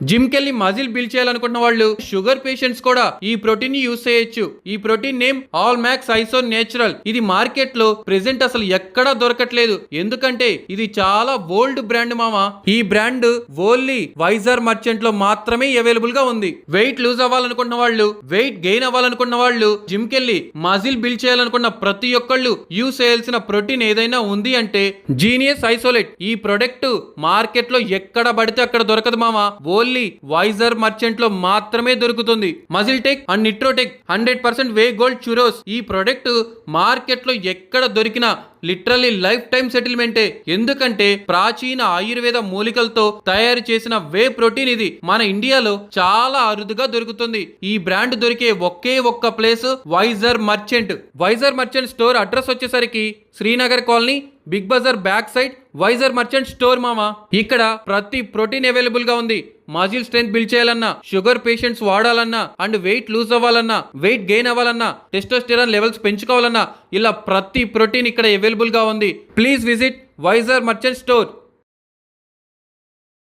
Gym కెళ్ళి muscle build చేయాలనుకున్న వాళ్ళు, షుగర్ పేషెంట్స్ కూడా ఈ ప్రోటీన్ ని యూస్ చేయొచ్చు. ఈ protein name AllMax IsoNatural. ఇది మార్కెట్ లో ప్రెసెంట్ అసలు ఎక్కడా దొరకట్లేదు. ఎందుకంటే ఇది చాలా ఓల్డ్ బ్రాండ్ మామా. ఈ బ్రాండ్ ఓన్లీ వైజర్ మర్చెంట్ లో మాత్రమే అవైలబుల్ గా ఉంది. వెయిట్ లూజ్ అవ్వాలనుకున్న వాళ్ళు, వెయిట్ గెయిన్ అవ్వాలనుకున్న వాళ్ళు, జిమ్ కెళ్ళి మజిల్ బిల్డ్ చేయాలనుకున్న ప్రతి ఒక్కళ్ళు యూస్ చేయాల్సిన ప్రోటీన్ ఏదైనా ఉంది అంటే జీనియస్ ఐసోలేట్. ఈ ప్రొడక్ట్ మార్కెట్ లో ఎక్కడ పడితే అక్కడ దొరకదు మామా. ఓన్లీ వైజర్ మర్చెంట్ లో మాత్రమే దొరుకుతుంది. MuscleTech and NitroTech 100% whey gold చురోస్. ఈ ప్రొడక్ట్ మార్కెట్ లో ఎక్కడ దొరికినా లిటరల్లీ లైఫ్ టైం సెటిల్మెంటే. ఎందుకంటే ప్రాచీన ఆయుర్వేద మూలికలతో తయారు చేసిన వే ప్రోటీన్ ఇది. మన ఇండియాలో చాలా అరుదుగా దొరుకుతుంది. ఈ బ్రాండ్ దొరికే ఒకే ఒక్క place Wiser Merchant. Wiser Merchant store address వచ్చేసరికి Srinagar colony, Big Bazaar back side Wiser Merchant store మామా. ఇక్కడ ప్రతి ప్రోటీన్ అవైలబుల్ గా ఉంది. మజిల్ స్ట్రెంత్ బిల్డ్ చేయాలన్నా, షుగర్ పేషెంట్స్ వాడాలన్నా, అండ్ వెయిట్ లూజ్ అవ్వాలన్నా, వెయిట్ గెయిన్ అవ్వాలన్నా, టెస్టోస్టెరాన్ లెవెల్స్ పెంచుకోవాలన్నా, ఇలా ప్రతి ప్రోటీన్ ఇక్కడ అవైలబుల్ గా ఉంది. Please visit Wiser Merchant store.